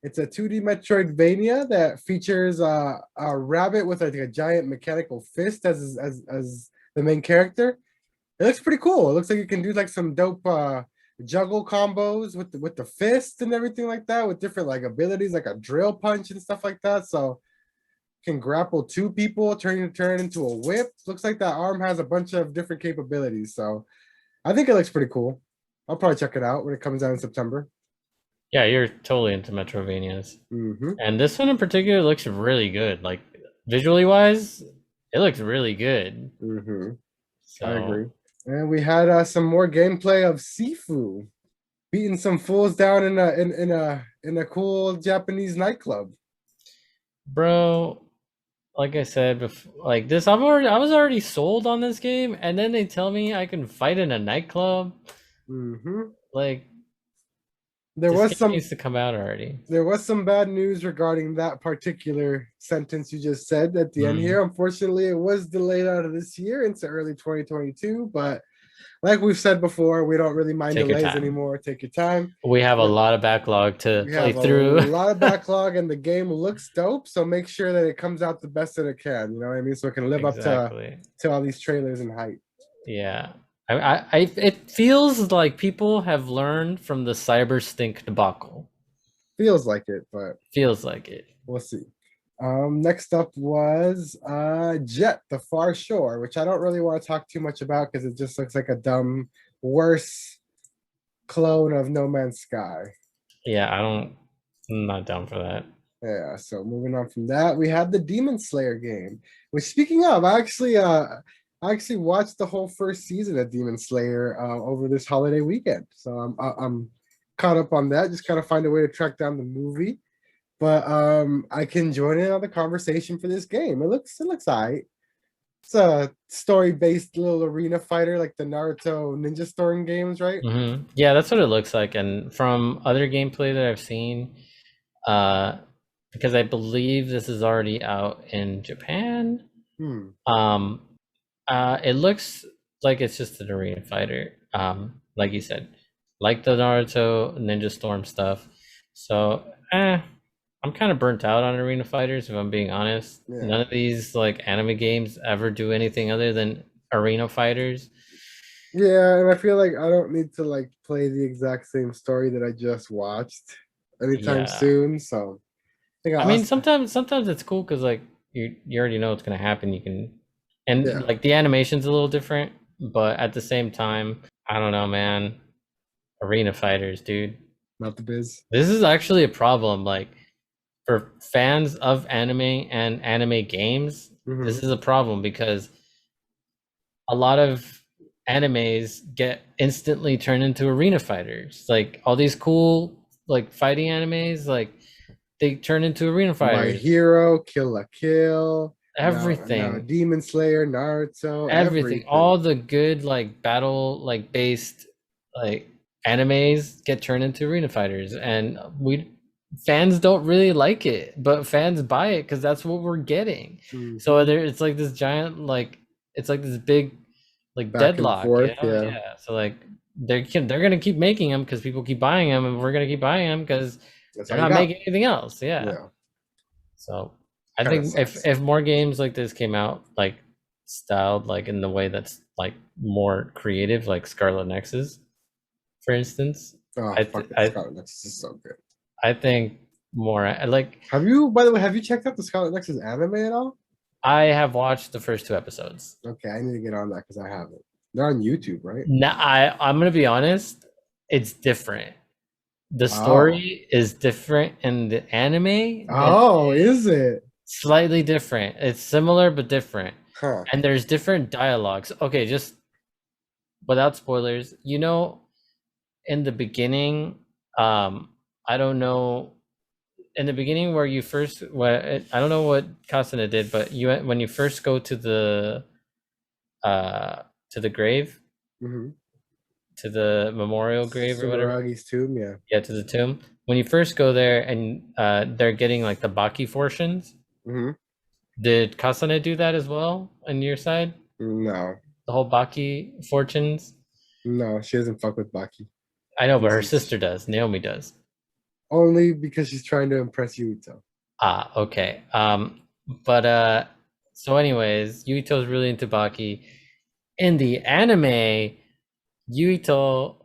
It's a 2D Metroidvania that features a rabbit with like a giant mechanical fist as the main character. It looks pretty cool. It looks like you can do like some dope juggle combos with the fist and everything like that, with different like abilities like a drill punch and stuff like that. So can grapple two people, turn into a whip. Looks like that arm has a bunch of different capabilities. So I think it looks pretty cool. I'll probably check it out when it comes out in September. Yeah, you're totally into Metrovanias. Mm-hmm. And this one in particular looks really good. Like visually wise, it looks really good. Mm-hmm. I So agree. And we had some more gameplay of Sifu beating some fools down in a cool Japanese nightclub. bro, like I said before, like this, I was already sold on this game, and then they tell me I can fight in a nightclub. Mm-hmm. Like There this was game some needs to come out already. there was some bad news regarding that particular sentence you just said at the end Mm. here. Unfortunately, it was delayed out of this year into early 2022. But like we've said before, we don't really mind Take your delays time. anymore. Take your time. We have a lot of backlog to We play have a through. lot of backlog, and the game looks dope. So make sure that it comes out the best that it can. You know what I mean? So it can live up Exactly. to all these trailers and hype. Yeah. It feels like people have learned from the cyber stink debacle. Feels like it, but Feels like it. we'll see. Next up was Jet, the Far Shore, which I don't really want to talk too much about because it just looks like a dumb, worse clone of No Man's Sky. Yeah, I'm not down for that. Yeah, so moving on from that, we had the Demon Slayer game. Which, speaking of, I actually watched the whole first season of Demon Slayer over this holiday weekend. So I'm caught up on that. Just kind of find a way to track down the movie. But I can join in on the conversation for this game. It looks alright. It's a story-based little arena fighter like the Naruto Ninja Storm games, right? Yeah, that's what it looks like. And from other gameplay that I've seen, uh, because I believe this is already out in Japan, Hmm. um, it looks like it's just an arena fighter. Like you said, like the Naruto Ninja Storm stuff. So, I'm kind of burnt out on arena fighters, if I'm being honest. Yeah. None of these like anime games ever do anything other than arena fighters. Yeah, and I feel like I don't need to like play the exact same story that I just watched anytime Yeah. soon. So I think I mean, sometimes it's cool because like you already know what's gonna happen. You can, and yeah, like the animation's a little different, but at the same time, I don't know, man. Arena fighters, dude. not the biz. This is actually a problem. Like for fans of anime and anime games, Hmm. this is a problem because a lot of animes get instantly turned into arena fighters. Like all these cool like fighting animes, like they turn into arena My fighters. Hero, Kill la Kill, now Everything, Demon Slayer, Naruto, everything, everything. all the good like battle like based like animes get turned into arena fighters, and we fans don't really like it, but fans buy it because that's what we're getting. So Mhm. there, it's like this giant like it's like this big like Back and deadlock, you forth, know? yeah. Yeah. So like they're gonna keep making them because people keep buying them, and we're gonna keep buying them because That's they're all you not got. making anything else. Yeah. Yeah, So I kind of think sucks. if more games like this came out like styled like in the way that's like more creative, like Scarlet Nexus, for instance, Oh, I fucking I Scarlet Nexus is so good. I think more I like Have you, by the way, have you checked out the Scarlet Nexus anime at all? I have watched the first 2 episodes. Okay, I need to get on that because I haven't. They're on YouTube, right? Now, I'm gonna be honest, it's different. The Oh. story is different in the anime than Oh, is it? slightly different. It's similar but different. Huh. And there's different dialogues. Okay, just without spoilers, in the beginning, I don't know in the beginning where you first I don't know what Kasuna did, but when you first go uh to the grave, Mm-hmm. to the memorial grave or whatever. Sugaragi's tomb, yeah. Yeah, to the tomb. When you first go there and they're getting like the Baki fortunes, Mm-hmm. did Kasane do that as well on your side? No. The whole Baki fortunes? No, she doesn't fuck with Baki. I know, but her She's sister does. Naomi does. only because she's trying to impress Yuito. Ah, okay. But so anyways, Yuito's really into Baki. In the anime, Yuito,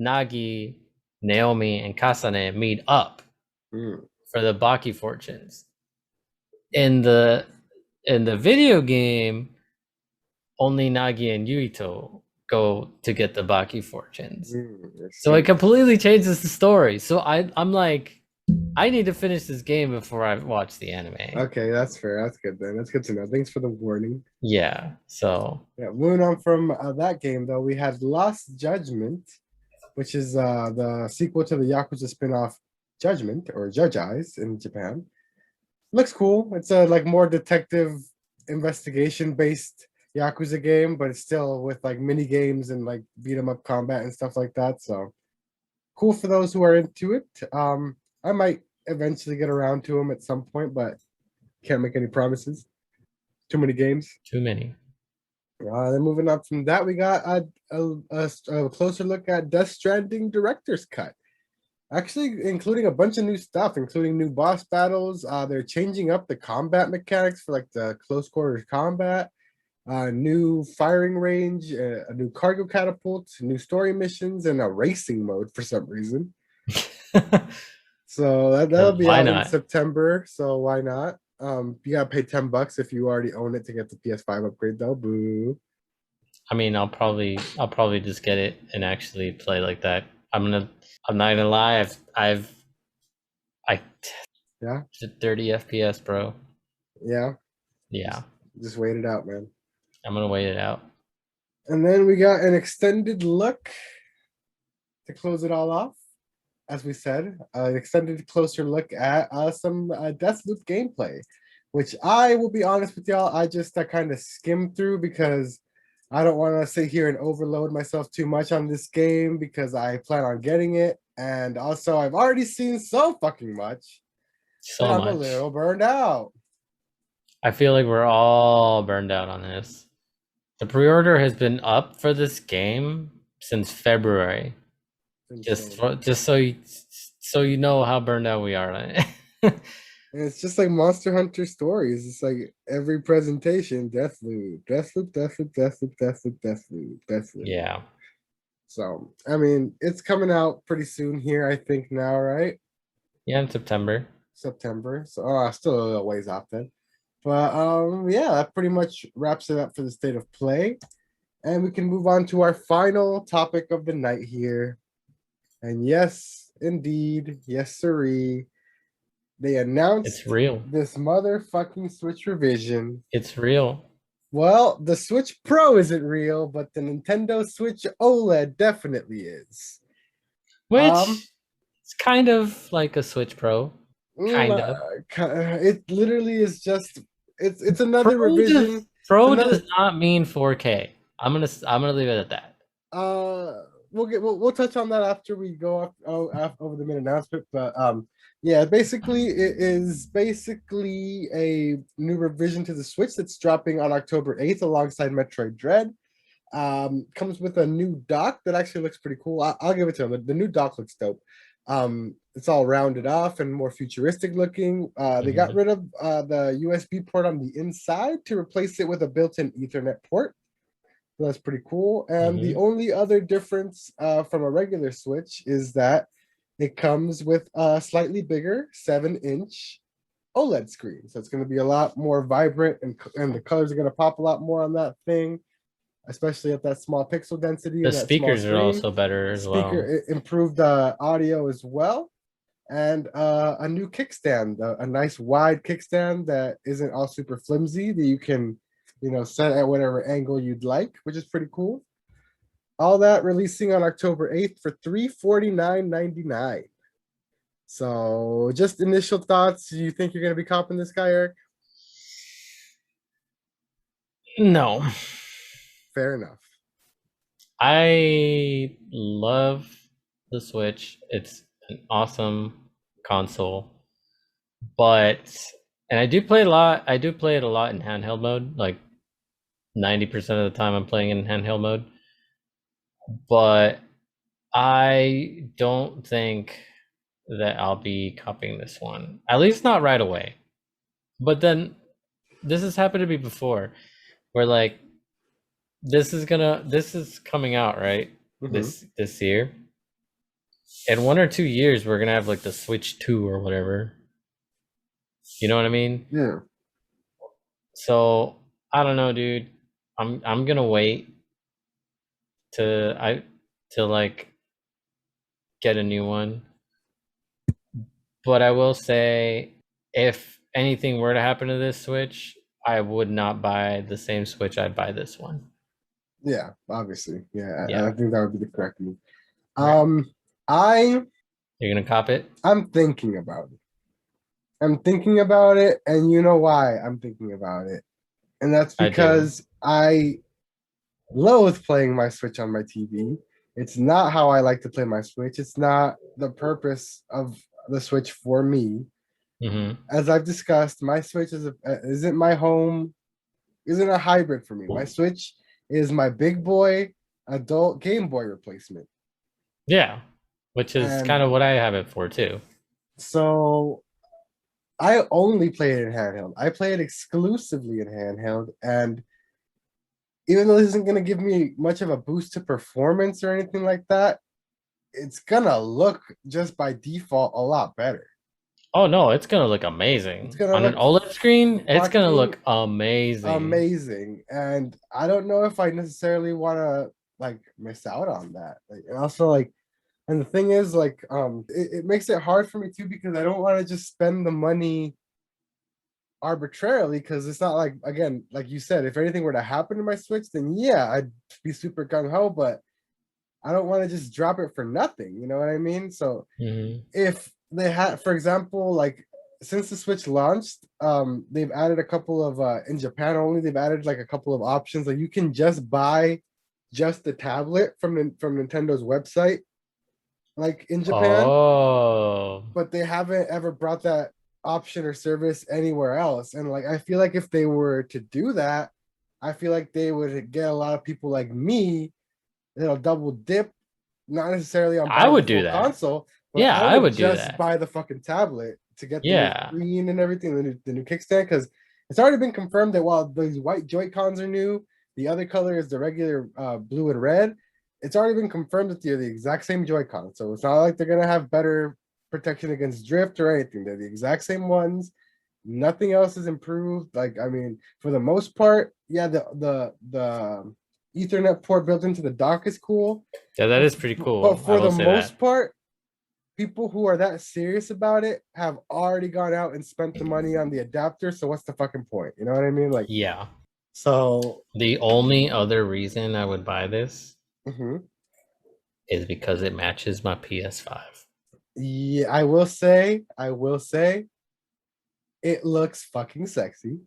Nagi, Naomi, and Kasane meet up Mm. for the Baki fortunes. In the video game, only Nagi and Yuito go to get the Baki fortunes. I So it see. completely changes the story. So I'm like, I need to finish this game before I watch the anime. Okay, that's fair. That's good then. That's good to know. Thanks for the warning. Yeah. So Yeah, moving on from that game though, we had Lost Judgment, which is the sequel to the Yakuza spin-off Judgment or Judge Eyes in Japan. Looks cool. It's a like more detective investigation based Yakuza game, but it's still with like mini games and like beat 'em up combat and stuff like that. So cool for those who are into it. I might eventually get around to them at some point, but can't make any promises. Too many games. too many. Then moving on from that, we got a closer look at Death Stranding Director's Cut. Actually, including a bunch of new stuff, including new boss battles. They're changing up the combat mechanics for like the close quarters combat, new firing range, a new cargo catapult, new story missions, and a racing mode for some reason. So that'll be Why out in not? September. So why not? You gotta pay $10 if you already own it to get the PS5 upgrade though. Boo. I mean, I'll probably just get it and actually play like that. I'm not gonna lie. I Yeah. 30 FPS, bro. Yeah. Yeah, Just wait it out, man. I'm gonna wait it out. And then we got an extended look to close it all off. As we said, an extended closer look at some Deathloop gameplay, which I will be honest with y'all, I kind of skimmed through because I don't want to sit here and overload myself too much on this game because I plan on getting it. And also, I've already seen so fucking much that So I'm a much. little burned out. I feel like we're all burned out on this. The pre-order has been up for this game since February. Just so you know how burned out we are on it. And it's just like Monster Hunter stories. It's like every presentation, Deathloop, Deathloop, Deathloop, Deathloop, Deathloop, Deathloop, Deathloop. Yeah. So, I mean, it's coming out pretty soon here, I think now, right? Yeah, in September. September. So, still a little ways off then. But yeah, that pretty much wraps it up for the state of play. And we can move on to our final topic of the night here. And yes, indeed, yes, sirree. They announced It's real. this motherfucking Switch revision. It's real. Well, the Switch Pro isn't real, but the Nintendo Switch OLED definitely is. Which it's kind of like a Switch Pro. Kind of. It literally is just it's another revision. Pro does not mean 4K. I'm gonna leave it at that. We'll touch on that after we go over the main announcement. But yeah, basically it is basically a new revision to the Switch that's dropping on October 8th alongside Metroid Dread. Comes with a new dock that actually looks pretty cool. I'll give it to them. The new dock looks dope. It's all rounded off and more futuristic looking. They got rid of the USB port on the inside to replace it with a built-in Ethernet port. So that's pretty cool. And the only other difference from a regular Switch is that it comes with a slightly bigger 7-inch OLED screen. So it's going to be a lot more vibrant, and the colors are going to pop a lot more on that thing, especially at that small pixel density The and that small speakers are screen. also better as well. Improved audio as well, and a new kickstand, a nice wide kickstand that isn't all super flimsy, that you can, set at whatever angle you'd like, which is pretty cool. All that releasing on October 8th for $349.99. So just initial thoughts. Do you think you're going to be copping this guy, Eric? No. Fair enough. I love the Switch. It's an awesome console. But and I do play a lot. I do play it a lot in handheld mode. Like 90% of the time I'm playing in handheld mode. But I don't think that I'll be copying this one. At least not right away. But then this has happened to me before where like this is coming out, right? Mm-hmm. This year. In 1 or 2 years we're gonna have like the Switch 2 or whatever. You know what I mean? Yeah. So I don't know, dude. I'm gonna wait to like get a new one. But I will say, if anything were to happen to this Switch, I would not buy the same Switch I'd buy this one. Yeah, obviously. Yeah, I Yeah. think that would be the correct move. Right. Um, I You're gonna cop it? I'm thinking about it. I'm thinking about it, and you know why I'm thinking about it. And that's I do. because I loathe playing my Switch on my TV. It's not how I like to play my Switch. It's not the purpose of the Switch for me. Mm-hmm. As I've discussed, my Switch isn't my home, isn't a hybrid for me. My Switch is my big boy adult Game Boy replacement. Yeah. Which is And kind of what I have it for too. so I only play it in handheld. I play it exclusively in handheld. And even though this isn't going to give me much of a boost to performance or anything like that, it's going to look just by default a lot better. Oh no, it's gonna look It's amazing. going to On an look OLED screen, it's gonna fucking look amazing. amazing. And I don't know if I necessarily want to like miss out on that. Like, and also like, and the thing is like, it makes it hard for me too, because I don't want to just spend the money arbitrarily, because it's not like, again, like you said, if anything were to happen to my Switch, then yeah, I'd be super gung-ho, but I don't want to just drop it for nothing, you know what I mean? So Mm-hmm. if they had, for example, like since the Switch launched, they've added a couple of in Japan only, they've added like a couple of options. Like you can just buy just the tablet from Nintendo's website, like in Japan, Oh, but they haven't ever brought that option or service anywhere else. And like I feel like if they were to do that, I feel like they would get a lot of people like me that'll double dip, not necessarily on I buying the would do full that. console, but Yeah, I I would would do just that. buy the fucking tablet to get the new Yeah. screen and everything, the new kickstand, because it's already been confirmed that while these white Joy-Cons are new, the other color is the regular blue and red. It's already been confirmed that they're the exact same Joy-Con. So it's not like they're gonna have better protection against drift or anything. They're the exact same ones. Nothing else is improved. Like, I mean, for the most part, yeah, the Ethernet port built into the dock is cool. Yeah, that But, is pretty but cool. I for will the say that. most part, people who are that serious about it have already gone out and spent the money on the adapter. So what's the fucking point? You know what I mean? Like, Yeah. so The only other reason I would buy this mhm. is because it matches my PS5. Yeah, I will say, it looks fucking sexy.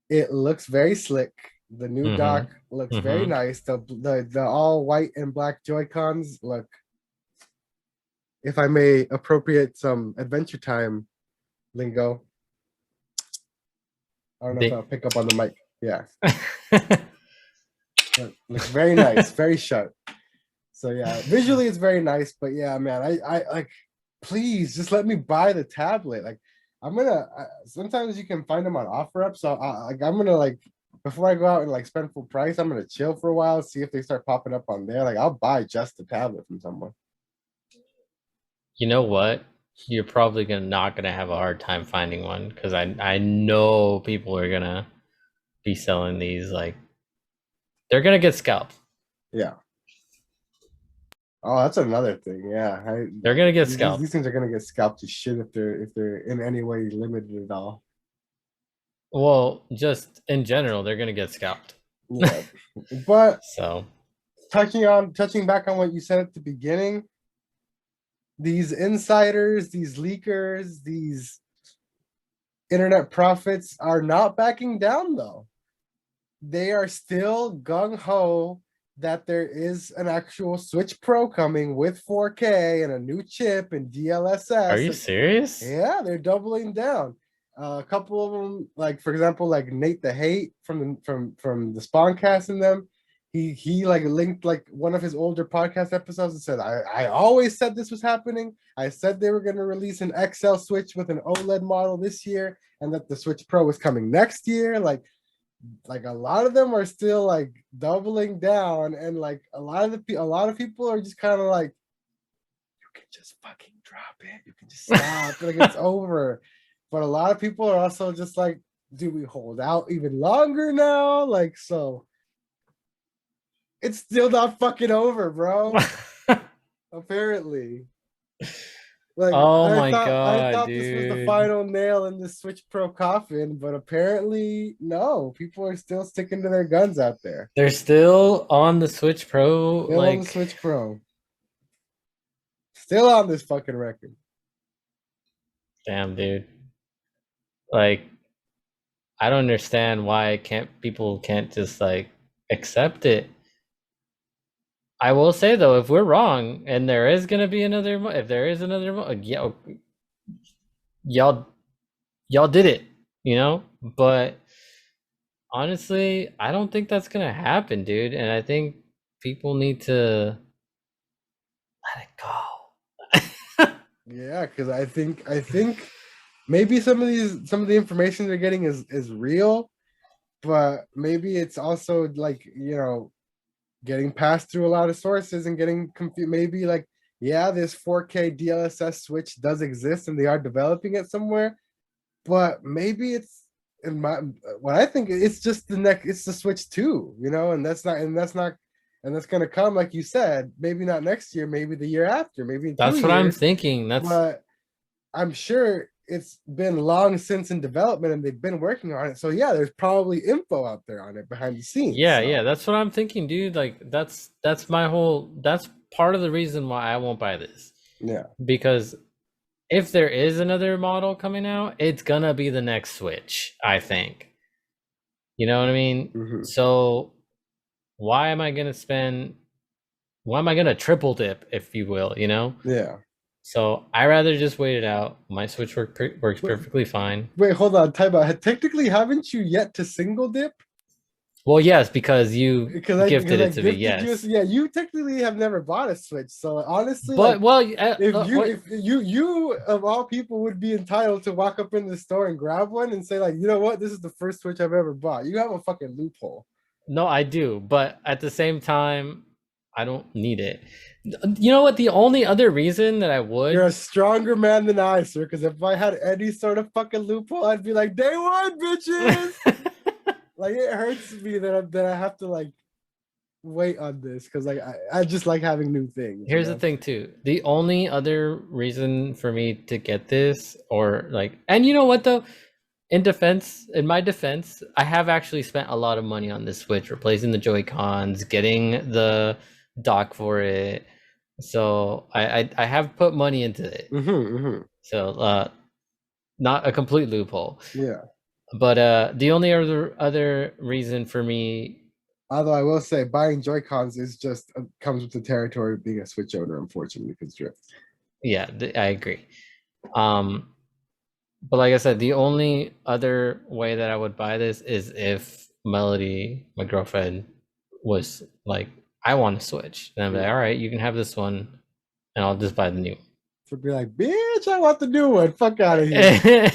It looks very slick. The new dock Mm-hmm. looks very Mm-hmm. nice. The all white and black Joy Cons look, if I may appropriate some Adventure Time lingo. I don't know if I'll pick up on the mic. Yeah, looks very nice, very sharp. So yeah, visually it's very nice. But yeah, man, I like, please just let me buy the tablet. Like, I'm gonna. Sometimes you can find them on OfferUp. So like, I'm gonna like, before I go out and like spend full price, I'm gonna chill for a while, see if they start popping up on there. Like, I'll buy just the tablet from someone. You know what? you're probably not gonna have a hard time finding one because I know people are gonna be selling these like they're gonna get scalped. Yeah. Oh, that's another thing. Yeah, They're gonna get these scalped. things are gonna get scalped to shit if they're in any way limited at all. Well, just in general, they're gonna get scalped. Yeah, but So touching back on what you said at the beginning, these insiders, these leakers, these internet prophets are not backing down though. They are still gung ho that there is an actual Switch Pro coming with 4K and a new chip and are you DLSS. serious? Yeah, they're doubling down. A couple of them, like for example, like Nate the Hate from the Spawncast and them, he like linked like one of his older podcast episodes and said, I always said this was happening. I said they were going to release an XL Switch with an OLED model this year, and that the Switch Pro was coming next year. Like a lot of them are still like doubling down, and like a lot of people are just kind of like, you can just fucking drop it, you can just stop, like it's over. But a lot of people are also just like, do we hold out even longer now? Like, so it's still not fucking over, bro. Apparently. Like Oh I my thought I god, thought this was the dude. final nail in the Switch Pro coffin, but apparently no. People are still sticking to their guns out there. They're still on the Switch Pro, Still on the like Switch Pro. Still on this fucking record. damn, dude. Like I don't understand why can't people can't just like accept it. I will say though, if we're wrong and there is gonna be another, if there is another, yeah, y'all, y'all did it, you know. But honestly, I don't think that's gonna happen, dude. And I think people need to let it go. Yeah, because I think maybe some of the information they're getting is real, but maybe it's also like, getting passed through a lot of sources and getting confused. Maybe like, yeah, this 4K DLSS switch does exist and they are developing it somewhere, but maybe it's in my what I think it's just it's the Switch 2, and that's gonna come, like you said, maybe not next year, maybe the year after, maybe in two That's what I'm years. thinking. That's But I'm sure it's been long since in development and they've been working on it. So yeah, there's probably info out there on it behind the scenes. yeah, So yeah, that's what I'm thinking, dude. Like that's my whole that's part of the reason why I won't buy this. yeah. Because if there is another model coming out, it's gonna be the next Switch, I think. You know what I mean? Mm-hmm. So why am I gonna triple dip, if you will, you know? Yeah. So I rather just wait it out. My Switch works Wait, perfectly fine. wait, hold on, time out. Technically, haven't you yet to single dip? Well, yes, because you Because gifted I it to me, gifted you. yes. Yeah, you technically have never bought a Switch. So honestly, But like, well, if you of all people would be entitled to walk up in the store and grab one and say like, you know what, this is the first Switch I've ever bought. You have a fucking loophole. no, I do, but at the same time, I don't need it. You know what? The only other reason that I You're would, a stronger man than I, sir. Because if I had any sort of fucking loophole, I'd be like, day one, bitches. Like it hurts me that I have to like wait on this because like I just like having new things. here's the thing too. The only other reason for me to get this, or like, and you know what though? In my defense, I have actually spent a lot of money on this Switch, replacing the Joy Cons, getting the dock for it. So I have put money into it. So not a complete loophole. Yeah. But the only other reason for me, Although I will say, buying Joy Cons is just comes with the territory of being a Switch owner, unfortunately, because drift. yeah, I agree. But like I said, the only other way that I would buy this is if Melody, my girlfriend, was like, I want to switch. And I'm like, all right, you can have this one, and I'll just buy the new one. So be like, bitch, I want the new one. Fuck out of here.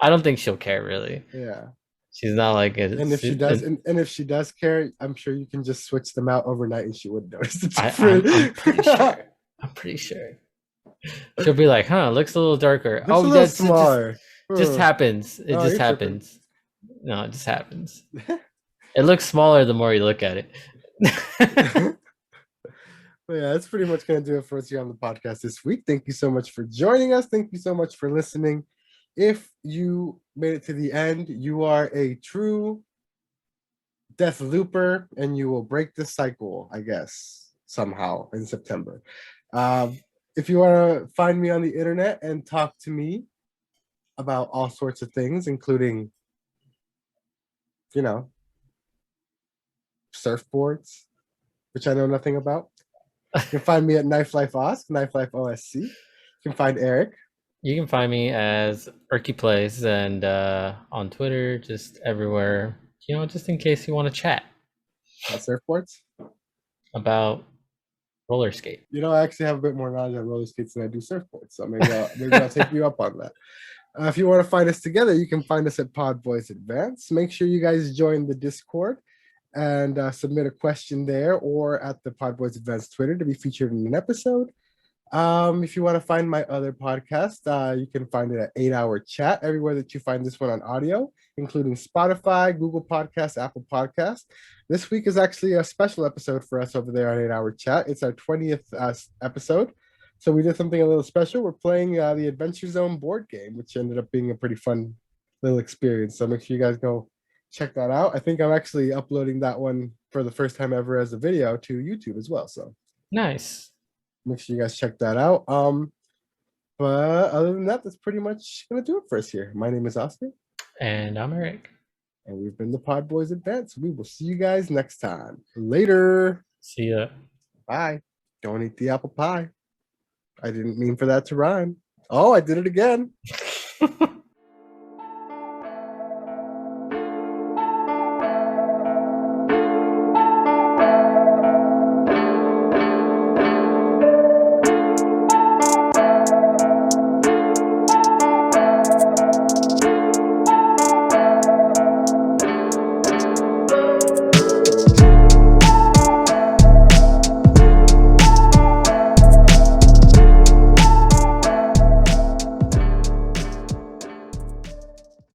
I don't think she'll care really. Yeah. She's not like a, And if she does, and if she does care, I'm sure you can just switch them out overnight, and she would notice the I'm difference. pretty sure. I'm pretty sure. She'll be like, "Huh, looks a little darker." Looks a Oh, little that's it smaller. just happens. It Oh, just you're tripping. happens. No, it just happens. It looks smaller the more you look at it. But yeah, that's pretty much going to do it for us here on the podcast this week. Thank you so much for joining us. Thank you so much for listening. If you made it to the end, you are a true death looper and you will break the cycle, I guess, somehow in September. If you want to find me on the internet and talk to me about all sorts of things, including, you know, surfboards, which I know nothing about, you can find me at Knife Life Osc, Knife Life OSC. You can find Eric. You can find me as Erky Plays and on Twitter, just everywhere. Just in case you want to chat About surfboards. about roller skate. I actually have a bit more knowledge on roller skates than I do surfboards, so maybe I'll take you up on that. If you want to find us together, you can find us at PodBoyz Advance. Make sure you guys join the Discord and submit a question there or at the PodBoyz Advance Twitter to be featured in an episode. If you want to find my other podcast, you can find it at 8 Hour Chat, everywhere that you find this one on audio, including Spotify, Google Podcasts, Apple Podcasts. This week is actually a special episode for us over there on 8 Hour Chat. It's our 20th episode. So we did something a little special. We're playing the Adventure Zone board game, which ended up being a pretty fun little experience. So make sure you guys go check that out. I think I'm actually uploading that one for the first time ever as a video to YouTube as well. So nice. Make sure you guys check that out. But other than that, that's pretty much gonna do it for us here. My name is Oscar. And I'm Eric. And we've been the PodBoyz Advance. We will see you guys next time. Later. See ya. Bye. Don't eat the apple pie. I didn't mean for that to rhyme. Oh, I did it again.